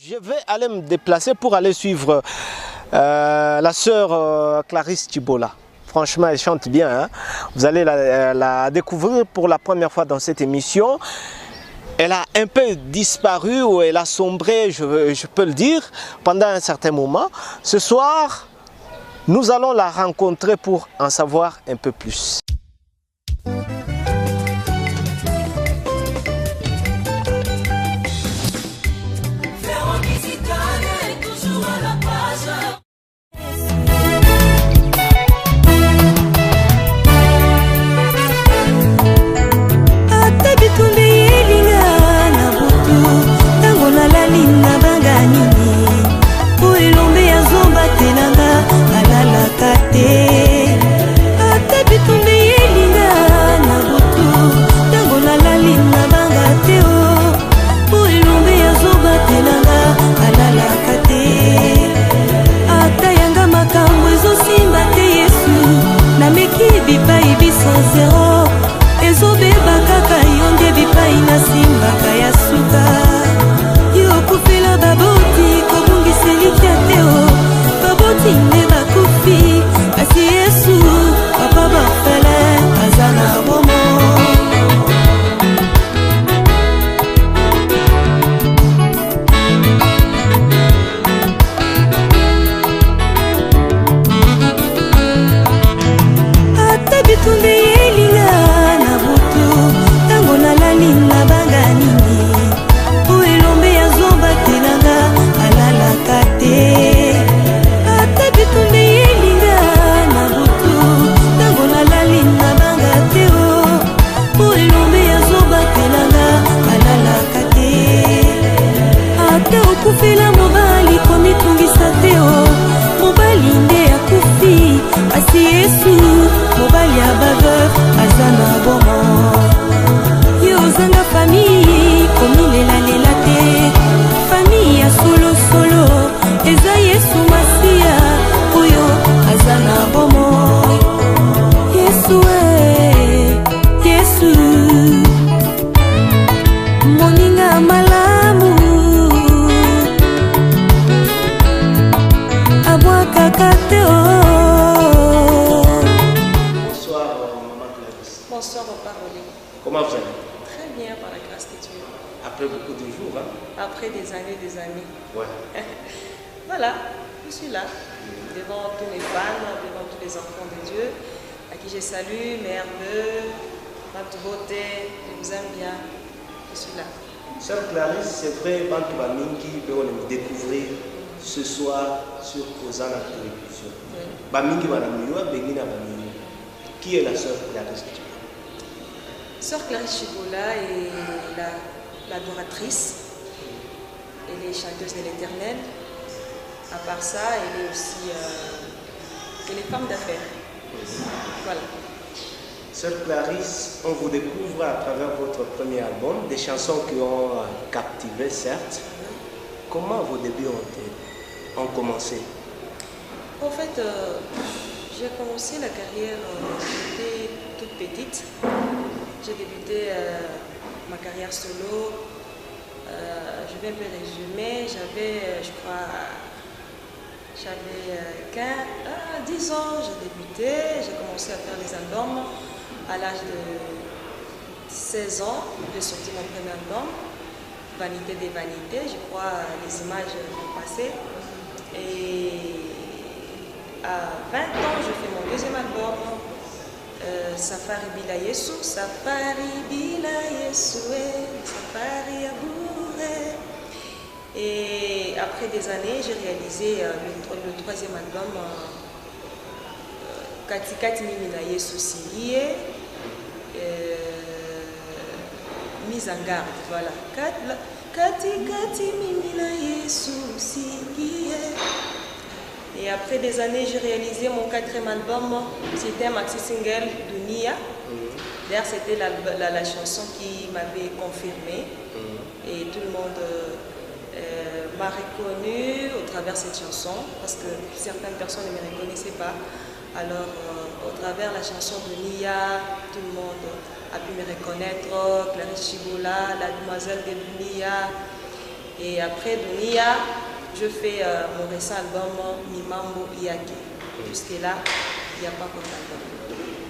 Je vais aller me déplacer pour aller suivre la sœur Clarisse Chibola. Franchement, elle chante bien. Hein? Vous allez la découvrir pour la première fois dans cette émission. Elle a un peu disparu ou elle a sombré, je peux le dire, pendant un certain moment. Ce soir, nous allons la rencontrer pour en savoir un peu plus. Bonsoir, Papa Rolé. Comment vous allez? Très bien, par la grâce de Dieu. Après beaucoup de jours, hein? Après des années, Ouais. Voilà, je suis là, devant tous mes fans, devant tous les enfants de Dieu, à qui je salue, Mère de Tante Beauté, je vous aime bien, je suis là. Sœur Clarisse, c'est vrai, quand tu vas me découvrir ce soir sur Hosanna Télévision. Bamingi va Qui est la sœur Clarisse? Sœur Clarisse Chibola est l'adoratrice, elle est chanteuse de l'Éternel. À part ça, elle est aussi elle est femme d'affaires. Voilà. Sœur Clarisse, on vous découvre à travers votre premier album, des chansons qui ont captivé, certes. Comment vos débuts ont commencé? En fait, j'ai commencé la carrière, j'étais toute petite. J'ai débuté ma carrière solo. Je vais un peu résumer. J'avais, je crois, 10 ans, j'ai débuté. J'ai commencé à faire des albums. À l'âge de 16 ans, j'ai sorti mon premier album, Vanité des vanités. Je crois les images vont passer. Et à 20 ans, je fais mon deuxième album. Safari Bila Yesu, Safari Bila Yesu, Safari Abouré. Et après des années, j'ai réalisé le troisième album, Kati Kati Mimina Yesu Silie, mise en garde, voilà. Kati Kati Mimina Yesu Silie. Et après des années, j'ai réalisé mon quatrième album, c'était un maxi single de Nia. D'ailleurs, c'était la chanson qui m'avait confirmée. Et tout le monde m'a reconnue au travers de cette chanson, parce que certaines personnes ne me reconnaissaient pas. Alors, au travers de la chanson de Nia, tout le monde a pu me reconnaître, Clarisse Chibola, la demoiselle de Nia. Et après Dunia, je fais mon récent album Mimambo Iaki. Jusque-là, il n'y a pas beaucoup d'albums.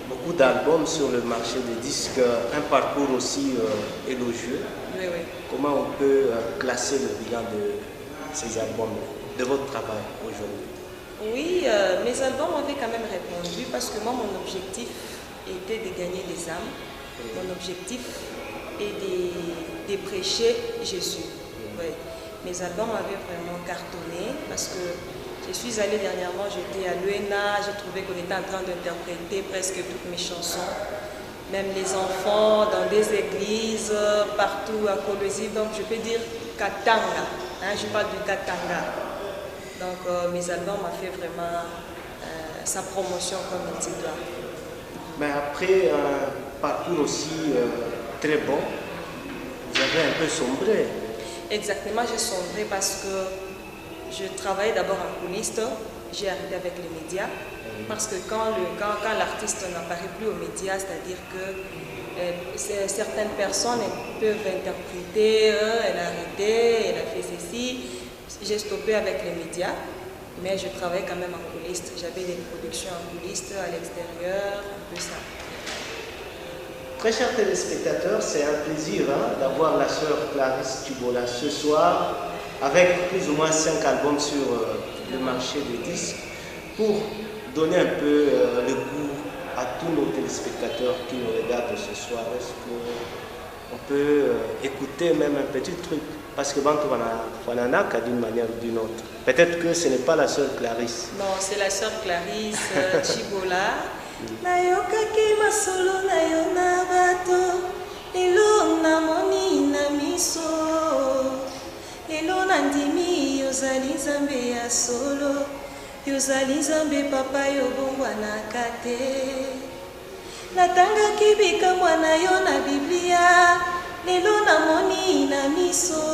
Beaucoup d'albums sur le marché des disques, un parcours aussi élogieux. Oui, oui. Comment on peut classer le bilan de ces albums, de votre travail aujourd'hui? Oui, mes albums avaient quand même répondu parce que moi, mon objectif était de gagner des âmes. Mon objectif est de prêcher Jésus. Oui. Mes albums avaient vraiment cartonné parce que je suis allée dernièrement, j'étais à l'UENA, j'ai trouvé qu'on était en train d'interpréter presque toutes mes chansons, même les enfants dans des églises, partout à Kolwezi, donc je peux dire Katanga, hein, je parle du Katanga. Donc mes albums ont fait vraiment sa promotion comme il se doit. Mais après un parcours aussi très bon, vous avez un peu sombré. Exactement, j'ai sombré parce que je travaillais d'abord en coulisses, j'ai arrêté avec les médias, parce que quand l'artiste n'apparaît plus aux médias, c'est-à-dire que certaines personnes peuvent interpréter, elle a arrêté, elle a fait ceci, j'ai stoppé avec les médias, mais je travaillais quand même en coulisses, j'avais des productions en coulisses, à l'extérieur, un peu ça. Très chers téléspectateurs, c'est un plaisir d'avoir la sœur Clarisse Tibola ce soir, avec plus ou moins 5 albums sur le marché des disques, pour donner un peu le goût à tous nos téléspectateurs qui nous regardent ce soir. Est-ce qu'on peut écouter même un petit truc? Parce que Bantu Wananaka d'une manière ou d'une autre. Peut-être que ce n'est pas la sœur Clarisse. Non, c'est la sœur Clarisse Tibola. Nayokaki masolo na yo na bato, lelo namoni na miso. Lelo nandimi yozali nzambe ya solo, yozali nzambe papa yobongwanaka te. Natangaki bikamwa na yo na Biblia, lelo namoni na miso.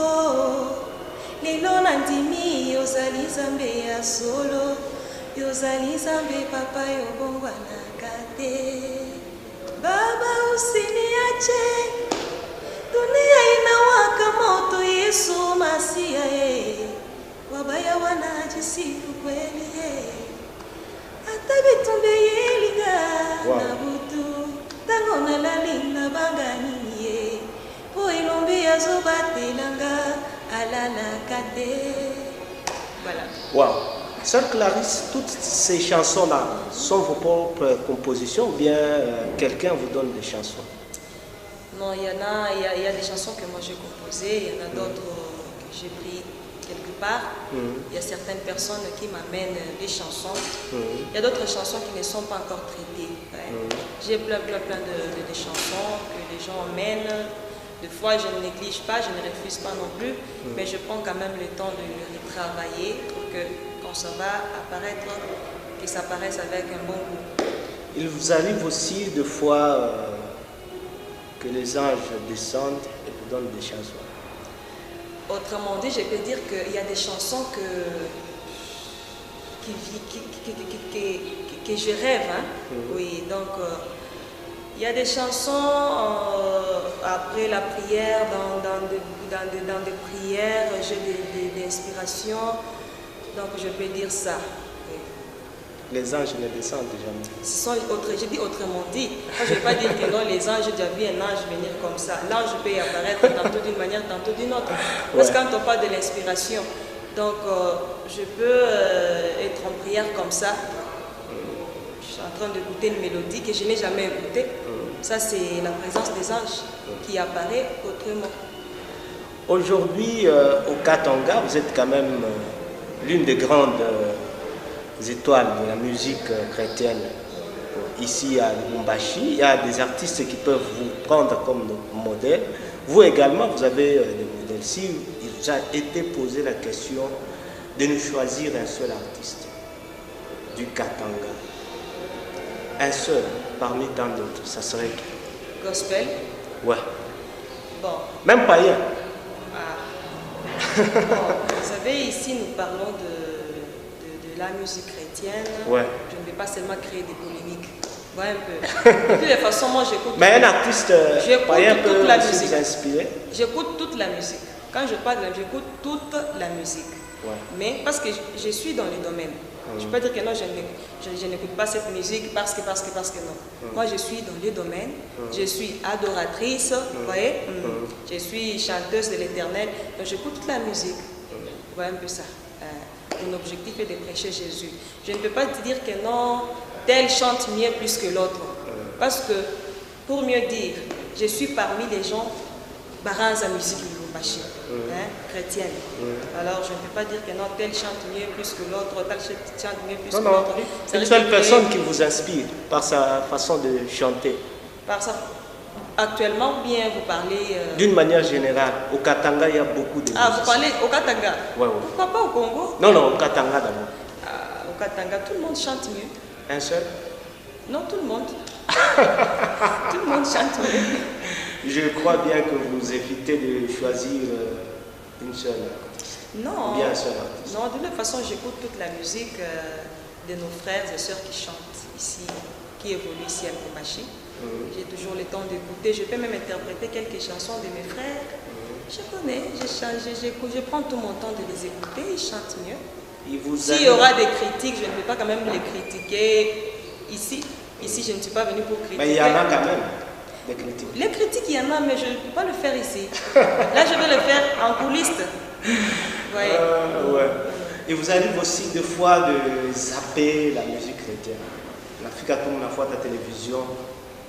Lelo nandimi yozali nzambe ya solo, yozali nzambe papa yobongwanaka te. Baba usiniache, dunia inawaka moto, Yesu Masia wabaya wanajisifu kweli hata vitumbe yeliga na butu tango nalali na bangani po ilombi azobatelanga alalaka te. Voilà. Wow. Sœur Clarisse, toutes ces chansons-là sont vos propres compositions ou bien quelqu'un vous donne des chansons? Non, il y a des chansons que moi j'ai composées, il y en a d'autres que j'ai pris quelque part. Il y a certaines personnes qui m'amènent des chansons. Il y a d'autres chansons qui ne sont pas encore traitées. J'ai plein de chansons que les gens emmènent. Des fois, je ne néglige pas, je ne refuse pas non plus, mais je prends quand même le temps de les travailler pour que quand ça va apparaître, que ça paraisse avec un bon goût. Il vous arrive aussi de fois que les anges descendent et vous donnent des chansons? Autrement dit, je peux dire qu'il y a des chansons que je rêve. Hein? Oui, donc il y a des chansons après la prière, dans des prières, j'ai des inspirations, donc je peux dire ça. Oui. Les anges ne descendent jamais. Je dis autrement dit. Je ne vais pas dire que non, les anges, j'ai déjà vu un ange venir comme ça. L'ange peut y apparaître tantôt d'une manière, tantôt d'une autre. Parce que quand on parle de l'inspiration, donc je peux être en prière comme ça. Je suis en train d'écouter une mélodie que je n'ai jamais écoutée. Ça, c'est la présence des anges qui apparaît autrement. Aujourd'hui, au Katanga, vous êtes quand même l'une des grandes étoiles de la musique chrétienne. Ici à Lubumbashi, il y a des artistes qui peuvent vous prendre comme modèle. Vous également, vous avez des modèles. Si il vous a été posé la question de nous choisir un seul artiste du Katanga, un seul parmi tant d'autres, ça serait qui? Gospel? Ouais. Bon. Même païen? Bon, vous savez, ici nous parlons de la musique chrétienne. Ouais. Je ne vais pas seulement créer des polémiques. Voilà un peu. De toutes les façons, moi j'écoute. Mais un artiste païen peut toute la aussi musique. vous inspirer? J'écoute toute la musique. Quand je parle, j'écoute toute la musique. Ouais. Mais parce que je suis dans le domaine. Je peux pas dire que non, je n'écoute pas cette musique parce que non. Moi, je suis dans le domaine. Je suis adoratrice, vous voyez. Je suis chanteuse de l'Éternel. Donc, j'écoute toute la musique. Vous voyez un peu ça. Mon objectif est de prêcher Jésus. Je ne peux pas te dire que non, tel chante mieux plus que l'autre. Parce que, pour mieux dire, je suis parmi les gens baranza musique Lubumbashi, chrétienne. Alors, je ne peux pas dire que non, tel chante mieux plus que l'autre, tel chante mieux plus que l'autre. Une seule personne qui vous inspire par sa façon de chanter. Par ça. Actuellement, bien, vous parlez... D'une manière générale, au Katanga, il y a beaucoup de musiciens. Vous parlez au Katanga? Oui. Pourquoi pas au Congo? Non, au Katanga d'abord. Au Katanga, tout le monde chante mieux. Un seul? Non, tout le monde. Tout le monde chante mieux. Je crois bien que vous évitez de choisir une seule artiste. Non. Bien un seul artiste. Non, de toute façon, j'écoute toute la musique de nos frères et sœurs qui chantent ici, qui évoluent ici à Lubumbashi. J'ai toujours le temps d'écouter. Je peux même interpréter quelques chansons de mes frères. Je connais, je prends tout mon temps de les écouter. Ils chantent mieux. S'il y aura des critiques, je ne vais pas quand même les critiquer ici. Ici, je ne suis pas venue pour critiquer. Mais il y en a quand même. Des critiques. Les critiques, il y en a, mais je ne peux pas le faire ici. Là, je vais le faire en coulisses. Ouais. Et vous arrivez aussi des fois de zapper la musique chrétienne. L'Afrique a tourné la fois à la télévision.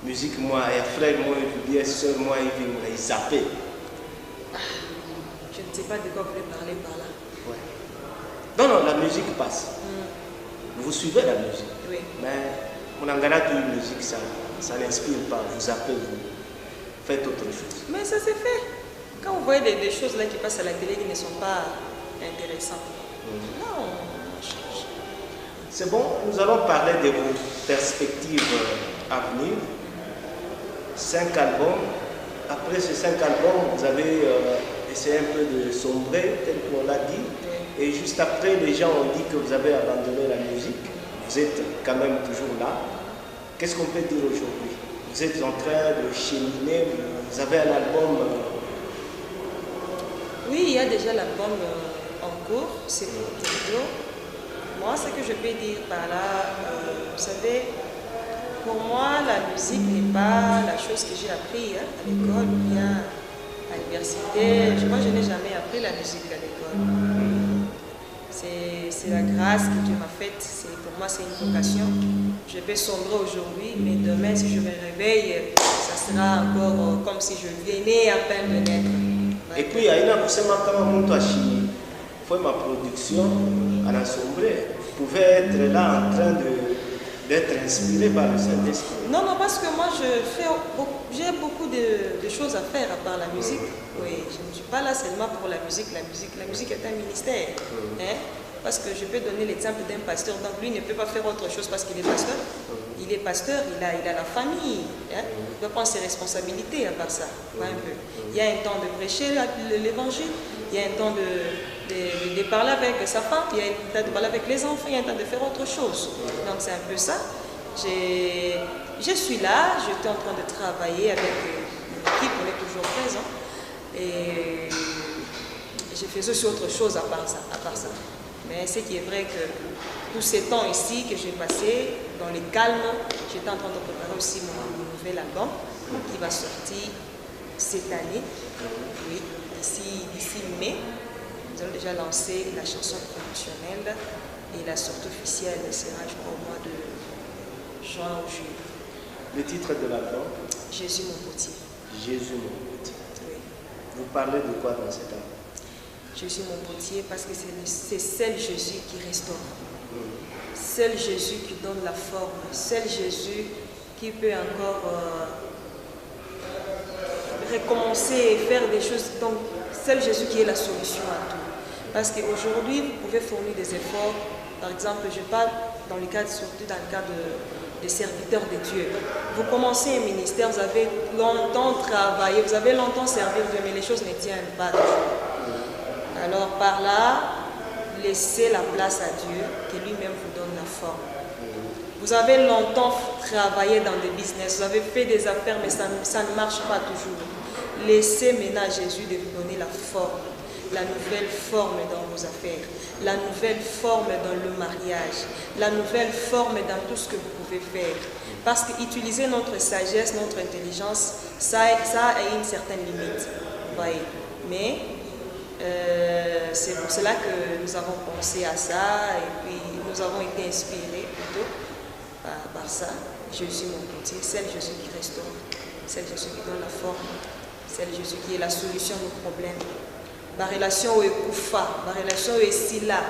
Musique, moi, et frère, moi, et soeur, moi, ils zapper. Je ne sais pas de quoi vous voulez parler par là. Ouais. Non, la musique passe. Vous suivez la musique. Oui. Mais mon angala de musique, ça n'inspire pas. Vous zappez, vous faites autre chose. Mais ça s'est fait. Quand vous voyez des choses là qui passent à la télé qui ne sont pas intéressantes. Non, on change. C'est bon, nous allons parler de vos perspectives à venir. 5 albums. Après ces 5 albums, vous avez essayé un peu de sombrer, tel qu'on l'a dit. Et juste après, les gens ont dit que vous avez abandonné la musique. Vous êtes quand même toujours là. Qu'est-ce qu'on peut dire aujourd'hui? Vous êtes en train de cheminer, vous avez un album. Oui, il y a déjà l'album en cours, c'est pour Théo. Moi, ce que je peux dire par là, vous savez, pour moi, la musique n'est pas la chose que j'ai appris à l'école ou bien à l'université. Moi, je n'ai jamais appris la musique à l'école. C'est la grâce que Dieu m'a faite. Pour moi, c'est une vocation. Je vais sombrer aujourd'hui, mais demain, si je me réveille, ça sera encore comme si je venais à peine de naître. Et puis, il y a une chose qui fait ma production à la sombrée. Vous pouvez être là en train d'être inspiré par le Saint-Esprit. Non, parce que moi, j'ai beaucoup de choses à faire à part la musique. Oui, je ne suis pas là seulement pour la musique. La musique est un ministère. Parce que je peux donner l'exemple d'un pasteur. Donc, lui ne peut pas faire autre chose parce qu'il est pasteur. Il est pasteur, il a la famille. Il doit prendre ses responsabilités à part ça. Il y a un temps de prêcher l'évangile. Il y a un temps de parler avec sa femme, il y a un temps de parler avec les enfants, il y a un temps de faire autre chose. Donc c'est un peu ça. Je suis là, j'étais en train de travailler avec l'équipe, on est toujours présent. Et je faisais aussi autre chose à part ça. Mais ce qui est vrai que tous ces temps ici que j'ai passé dans les calmes, j'étais en train de préparer aussi mon nouvel album qui va sortir cette année. Oui, d'ici mai. Nous allons déjà lancer la chanson promotionnelle et la sortie officielle sera, je crois, au mois de juin ou juillet. Le titre de l'album? Jésus mon potier. Jésus mon potier. Oui. Vous parlez de quoi dans cet album? Jésus mon potier parce que c'est seul Jésus qui restaure. Seul Jésus qui donne la forme. Seul Jésus qui peut encore recommencer et faire des choses. Donc, seul Jésus qui est la solution à tout. Parce qu'aujourd'hui, vous pouvez fournir des efforts. Par exemple, je parle dans le cadre, surtout dans le cadre des serviteurs de Dieu. Vous commencez un ministère, vous avez longtemps travaillé, vous avez longtemps servi Dieu, mais les choses ne tiennent pas toujours. Alors par là, laissez la place à Dieu, que lui-même vous donne la forme. Vous avez longtemps travaillé dans des business, vous avez fait des affaires, mais ça ne marche pas toujours. Laissez maintenant Jésus de vous donner la forme. la nouvelle forme dans vos affaires, la nouvelle forme dans le mariage, la nouvelle forme dans tout ce que vous pouvez faire. Parce qu'utiliser notre sagesse, notre intelligence, ça a une certaine limite. Voyez. Mais c'est pour cela que nous avons pensé à ça et puis nous avons été inspirés plutôt par ça. Jésus mon côté, c'est Jésus qui restaure, c'est Jésus qui donne la forme, c'est Jésus qui est la solution à nos problèmes. Ma relation est koufa, ma relation est si là,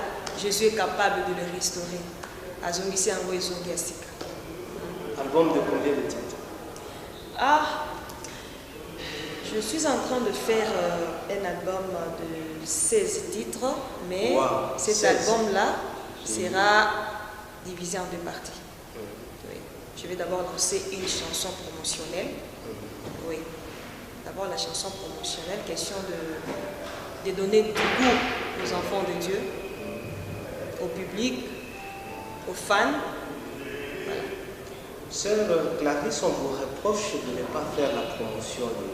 Jésus est capable de le restaurer. Azongisi Ango Ezongi Asika. Album de combien de titres? Je suis en train de faire un album de 16 titres, mais wow, cet 16. Album-là sera divisé en 2 parties. Oui. Je vais d'abord lancer une chanson promotionnelle. Oui. D'abord la chanson promotionnelle, question de donner du goût aux enfants de Dieu, au public, aux fans. Voilà. Sœur Clarisse, on vous reproche de ne pas faire la promotion de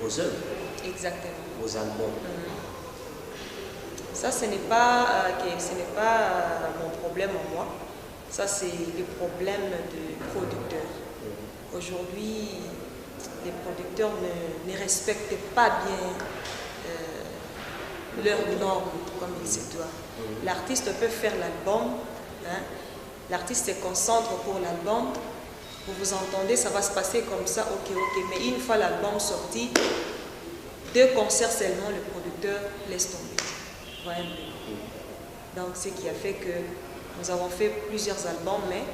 vos œuvres. Exactement. Vos albums. Ça, ce n'est pas mon problème en moi. Ça, c'est le problème des producteurs. Aujourd'hui, les producteurs ne respectent pas bien leurs normes comme il se doit. L'artiste peut faire l'album, hein? L'artiste se concentre pour l'album. Vous entendez, ça va se passer comme ça, ok, mais une fois l'album sorti, 2 concerts seulement, le producteur laisse tomber. Voilà. Donc, ce qui a fait que nous avons fait plusieurs albums, mais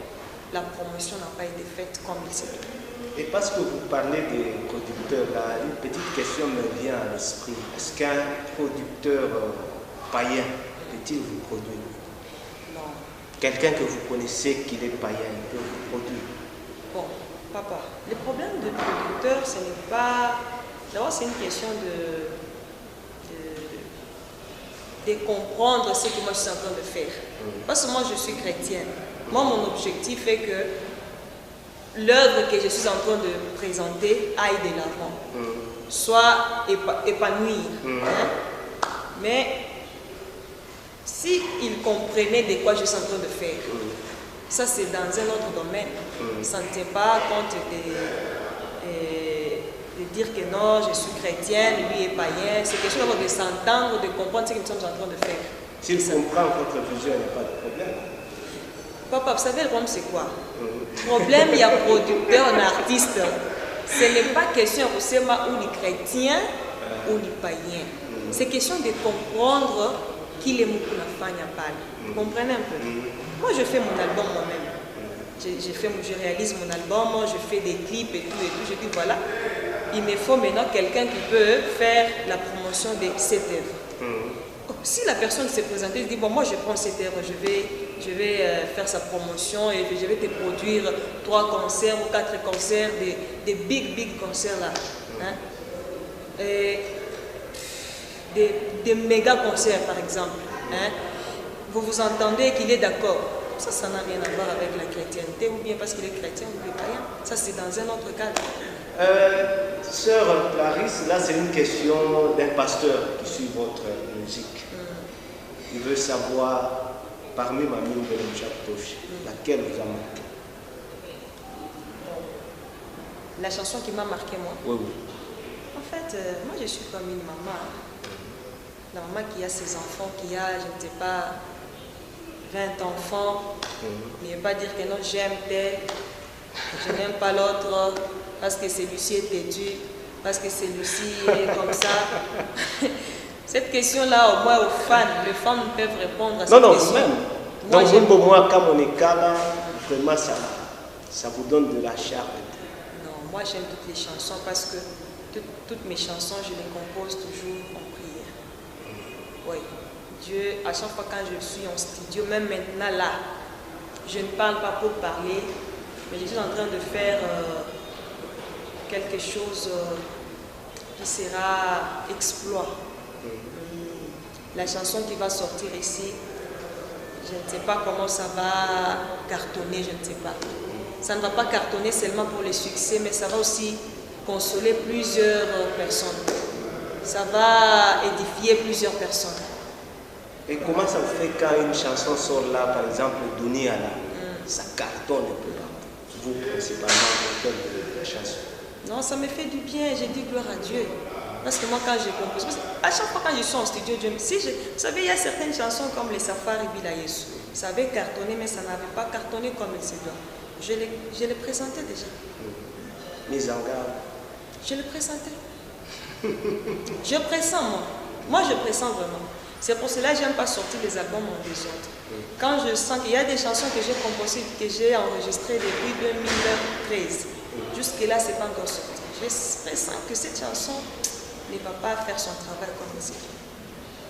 la promotion n'a pas été faite comme il se doit. Et parce que vous parlez des producteurs, là, une petite question me vient à l'esprit. Est-ce qu'un producteur païen peut-il vous produire? Non. Quelqu'un que vous connaissez qui est païen, il peut vous produire? Bon, papa, le problème de producteur, ce n'est pas... D'abord, c'est une question de comprendre ce que moi je suis en train de faire. Parce que moi, je suis chrétienne. Moi, mon objectif est que l'œuvre que je suis en train de présenter aille de l'avant, soit épanouie. Hein? Mais s'ils comprenaient de quoi je suis en train de faire, ça c'est dans un autre domaine. Ça ne tient pas compte de dire que non, je suis chrétienne, lui est païen. C'est quelque chose de s'entendre, de comprendre ce que nous sommes en train de faire. S'il comprend votre vision, il n'y a pas de problème. Papa, vous savez, le problème c'est quoi? Le problème, il y a producteur, un artiste. Ce n'est pas question ou les chrétiens ou les païens. C'est question de comprendre qui est Mukuna Fanya Pal. Vous comprenez un peu? Moi, je fais mon album moi-même. Je réalise mon album, moi, je fais des clips et tout. Je dis voilà, il me faut maintenant quelqu'un qui peut faire la promotion de cette œuvre. Si la personne s'est présentée, elle dit bon, moi je prends cette œuvre, je vais faire sa promotion et je vais te produire 3 concerts ou 4 concerts, des big concerts là. Hein? Et des méga concerts par exemple. Hein? Vous entendez qu'il est d'accord. Ça n'a rien à voir avec la chrétienté ou bien parce qu'il est chrétien ou il est païen. Ça c'est dans un autre cadre. Sœur Clarisse, là c'est une question d'un pasteur qui suit votre musique. Il veut savoir, parmi ma mine de l'Mchatosh, laquelle vous a marqué? La chanson qui m'a marqué, moi? Oui. En fait, moi je suis comme une maman. La maman qui a ses enfants, qui a, je ne sais pas, 20 enfants. Mais ne pas dire que non, j'aime tel, je n'aime pas l'autre, parce que celui-ci est têtu, parce que celui-ci est comme ça. Cette question-là, au moins aux fans, les fans peuvent répondre à cette question. Non, vous-même. Donc, moi, comme on est là, vraiment, ça vous donne de la chair. Non, moi, j'aime toutes les chansons parce que toutes mes chansons, je les compose toujours en prière. Oui. Dieu, à chaque fois quand je suis en studio, même maintenant là, je ne parle pas pour parler, mais je suis en train de faire quelque chose qui sera exploit. La chanson qui va sortir ici, je ne sais pas comment ça va cartonner, je ne sais pas. Ça ne va pas cartonner seulement pour le succès, mais ça va aussi consoler plusieurs personnes. ça va édifier plusieurs personnes. Et comment ça vous fait quand une chanson sort là, par exemple, Dunia là, ça cartonne un peu partout? Vous, principalement, auteur de la chanson. Non, ça me fait du bien, j'ai dit gloire à Dieu. Parce que moi, quand j'ai composé, à chaque fois quand je suis en studio, Dieu, si vous savez, il y a certaines chansons comme les Safari Bila Yesu. Ça avait cartonné, mais ça n'avait pas cartonné comme il se doit. Je les présentais déjà. Mise en garde. Je les présentais. Je pressens, moi. Moi, je pressens vraiment. C'est pour cela que je n'aime pas sortir des albums en désordre. Quand je sens qu'il y a des chansons que j'ai composées, que j'ai enregistrées depuis 2013, jusque-là, ce n'est pas encore sorti. Je pressens que cette chanson ne va pas faire son travail comme il se fait.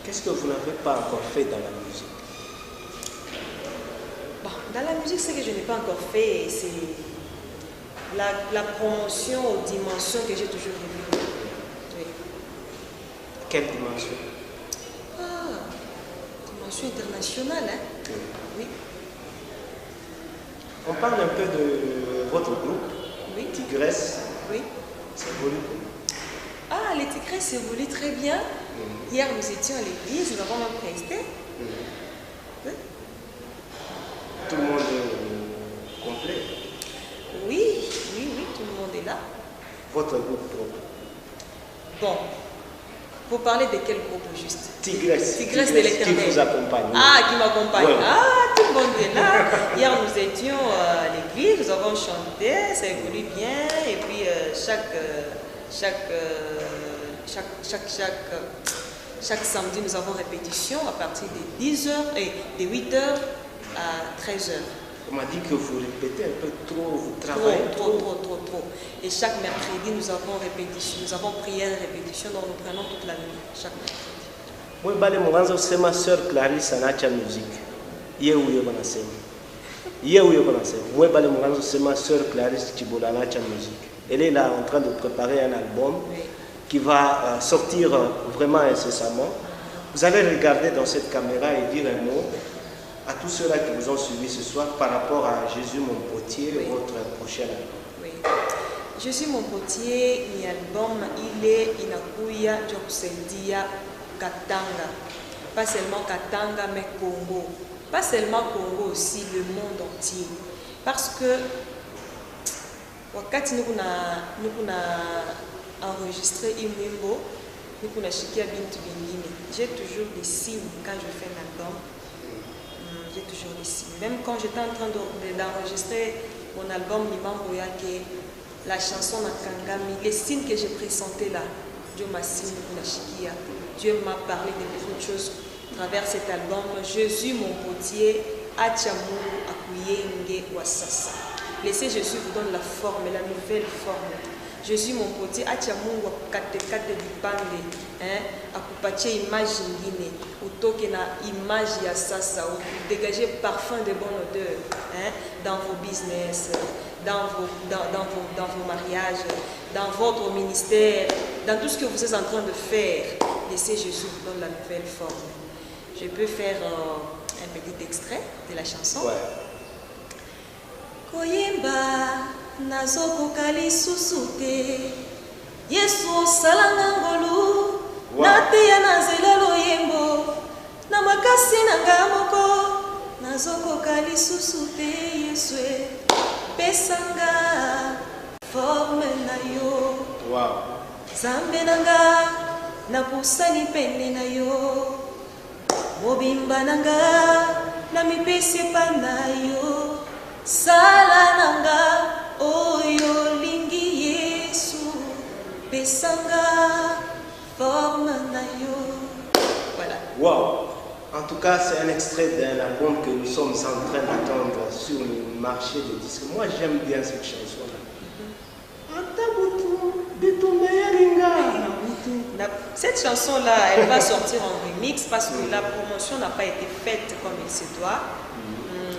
Qu'est-ce que vous n'avez pas encore fait dans la musique? Bon, dans la musique, ce que je n'ai pas encore fait, c'est la promotion aux dimensions que j'ai toujours voulu. Oui. Quelle dimension? Dimension internationale, hein? Oui. On parle un peu de votre groupe, Oui. Tigresse. Oui. C'est évolue. Ah, les Tigresses évoluent très bien. Hier, nous étions à l'église, nous avons même presté. Oui. Tout le monde est complet. Oui, tout le monde est là. Votre groupe propre. Bon, vous parlez de quel groupe juste? Tigresse. Tigresse de l'Éternel. Qui vous accompagne. Ah, qui m'accompagne. Ouais. Ah, tout le monde est là. Hier, nous étions à l'église, nous avons chanté, ça évolue bien. Et puis, chaque samedi, nous avons répétition à partir de 10h et de 8h à 13h. On m'a dit que vous répétez un peu trop, vous travaillez Trop. Et chaque mercredi, nous avons répétition, nous avons prière et répétition, donc nous prenons toute la nuit, chaque mercredi. Moi, bale mwanzo sema sœur Clarisse anacha musique. Yeye banasema. Moi, bale mwanzo sema sœur Clarisse Chibola anacha musique. Elle est là en train de préparer un album qui va sortir vraiment incessamment. Vous allez regarder dans cette caméra et dire un mot à tous ceux-là qui vous ont suivi ce soir par rapport à Jésus mon potier, votre prochain album. Oui. Jésus mon potier, ni album, il est inakuya Jokusendia Katanga. Pas seulement Katanga, mais Congo. Pas seulement Congo, aussi le monde entier. Parce que wakati nous avons enregistré Imwimbo, nous avons shikia bintu bingine. J'ai toujours des signes quand je fais un album. J'ai toujours des signes. Même quand j'étais en train d'enregistrer mon album Nimambo Yake, la chanson Nakangami, les signes que j'ai pressentais là, Dieu m'a signé pour la chikia. Dieu m'a parlé de beaucoup de choses à travers cet album. Jésus mon potier, Achamu Akuyenge Wasasa. Laissez Jésus vous donne la forme, la nouvelle forme. Jésus mon potier, Achamu Wakate Dipande, akupatie image ingine, utoke na image ya sasa, dégager parfum de bonne odeur, dans vos business, dans vos mariages, dans votre ministère, dans tout ce que vous êtes en train de faire. Laissez Jésus vous donne la nouvelle forme. Je peux faire un petit extrait de la chanson. Koyemba nazoko kali susute Yesu salanga ngolu nateya nazela loyembo na makasi nanga moko nazoko kali susute Yesu pesanga forme na yo Zambe nanga na pusani pene na yo mobimba nanga na mipesi pa na yo sala nanga oyo lingi Yesu pesanga forme na yo. Voilà. Wow. En tout cas, c'est un extrait d'un album que nous sommes en train d'attendre sur le marché des disques. Moi, j'aime bien cette chanson-là. Cette chanson-là, elle va sortir en remix parce que la promotion n'a pas été faite comme il se doit.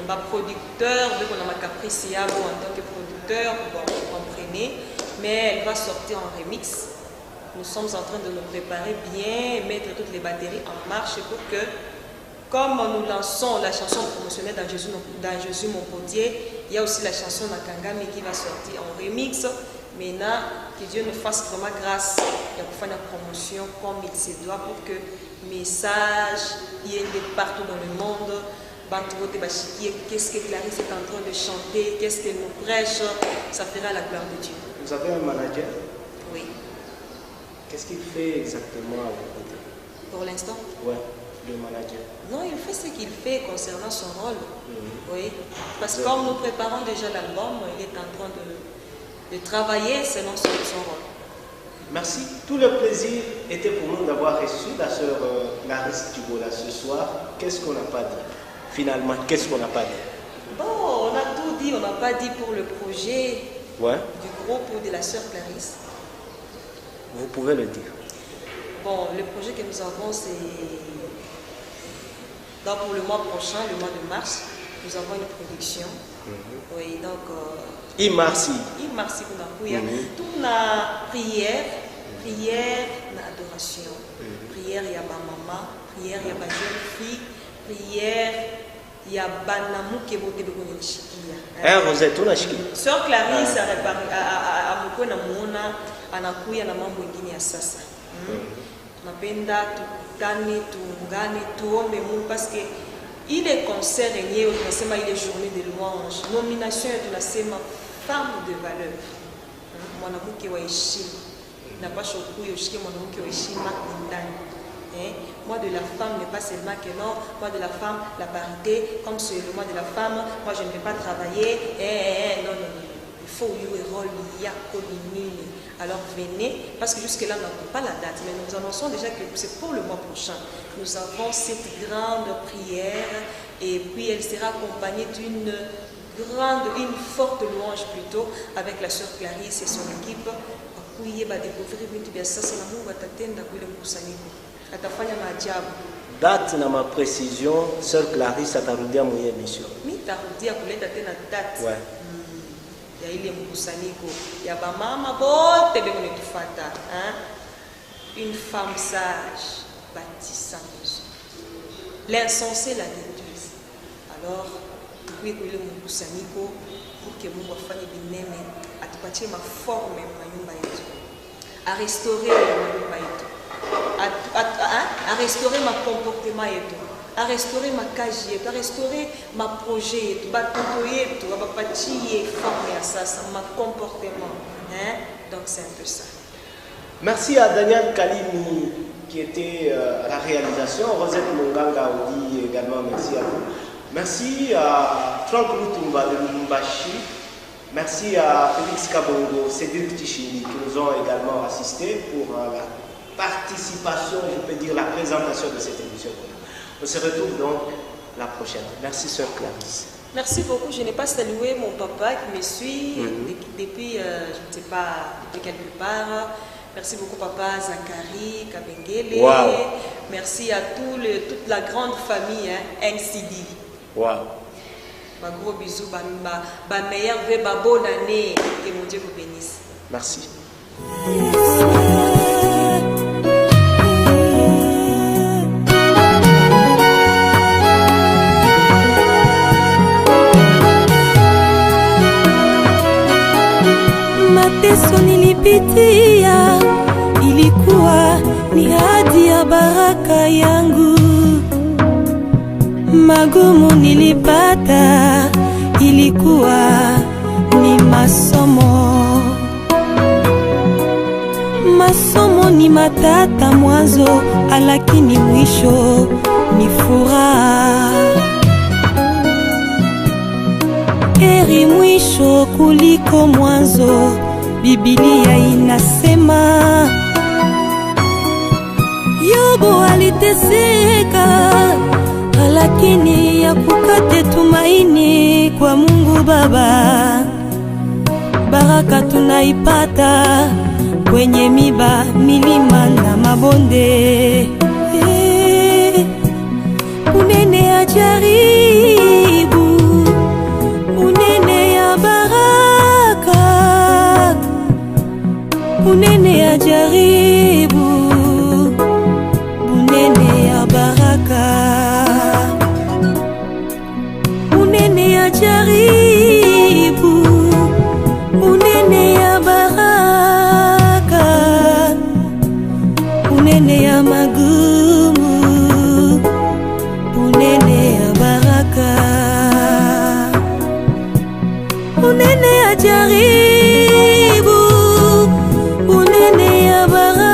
Ma producteur, vu qu'on a ma caprice en tant que producteur, vous comprenez, mais elle va sortir en remix. Nous sommes en train de nous préparer bien, mettre toutes les batteries en marche pour que, comme nous lançons la chanson promotionnelle dans Jésus mon potier, il y a aussi la chanson Nakangami qui va sortir en remix. Maintenant, que Dieu nous fasse vraiment grâce et pour faire la promotion comme il se doit pour que le message y ait partout dans le monde. Qu'est-ce que Clarisse est en train de chanter, qu'est-ce qu'elle nous prêche, ça fera la gloire de Dieu. Vous avez un manager? Oui. Qu'est-ce qu'il fait exactement à vos côtés? Pour l'instant? Oui, le manager. Non, il fait ce qu'il fait concernant son rôle. Oui. Parce que comme nous préparons déjà l'album, il est en train de travailler selon son rôle. Merci. Tout le plaisir était pour nous d'avoir reçu la sœur Clarisse Tibola ce soir. Qu'est-ce qu'on n'a pas dit? Finalement, qu'est-ce qu'on n'a pas dit? Bon, on a tout dit. On n'a pas dit pour le projet du groupe de la sœur Clarisse. Vous pouvez le dire. Bon, le projet que nous avons, c'est... Donc, pour le mois prochain, le mois de mars, nous avons une production. Oui, donc... Merci. Merci pour nous. Toute la prière, adoration. Prière, il y a ma maman. Prière, il y a ma jeune fille. Prière, il y a Banamu qui est voté de Chikia. Rosette, on a Chikia. Sœur Clarisse a mukwe na muona anakuya na mambo mengine ya sasa. Napenda tukutane, tuungane, tuombe Mungu parce que ile concert yenyewe tunasema ile journée de louange. Nomination tunasema femme de valeur. Mwanamke wa heshima. Napaswa kuyo ushike mwanamke wa heshima ndani. Moi de la femme n'est pas seulement que non, moi de la femme, la parité, comme c'est le mois de la femme, moi je ne vais pas travailler, non, il faut jouer rôle, il y a communion. Alors venez, parce que jusque-là, on n'a pas la date, mais nous annonçons déjà que c'est pour le mois prochain. Nous avons cette grande prière, et puis elle sera accompagnée d'une forte louange plutôt, avec la sœur Clarisse et son équipe. Puis va découvrir bien ça, c'est l'amour, va t'atteindre à le moussaniko. Date na ma précision, sœur Clarisse atarudia mwenye émission. Mi tarudia kuleta tena date. Ouais. Ya ile mkusanyiko ya ba mama bote beko netufata, hein? Une femme sage bâtit sa maison. L'insensé la détruit. Alors, tukui kule mkusanyiko pour que Mungu afanye binene atupatie ma forme ya nyumba yetu. À restaurer nyumba yetu. À restaurer ma comportement et tout, à restaurer ma cage et tout, à restaurer ma projet et tout, à tutoyer tout, à bâtir former à ça, ma comportement, hein? Donc c'est un peu ça. Merci à Daniel Kalimi qui était à la réalisation, Rosette Monganga Audi également, merci à vous. Merci à Franck Lutumba de Lumumbashi, merci à Félix Kabongo, Cédric Tichini qui nous ont également assistés pour la participation, je peux dire la présentation de cette émission. On se retrouve donc la prochaine. Merci sœur Clarisse. Merci beaucoup. Je n'ai pas salué mon papa qui me suit depuis, je ne sais pas, depuis quelque part. Merci beaucoup papa Zachary Kabengele. Wow. Merci à toute la grande famille NCD. Wow. Un gros bisou, ma meilleure vœu, ma bonne année. Que mon Dieu vous bénisse. Merci. Mateso nilipitia ilikuwa ni hadi ya baraka yangu. Magumu nilipata ilikuwa ni masomo. Masomo ni matata mwanzo, lakini mwisho ni furaha. Heri mwisho kuliko mwanzo, Biblia inasema. Yobu aliteseka, lakini hakukata tumaini kwa Mungu Baba. Baraka tunaipata kwenye miba, milima na mabonde. Unene ya jaribu, unene ya baraka, unene ya jaribu, unene ya baraka, unene ya jaribu, unene ya baraka. ya baraka.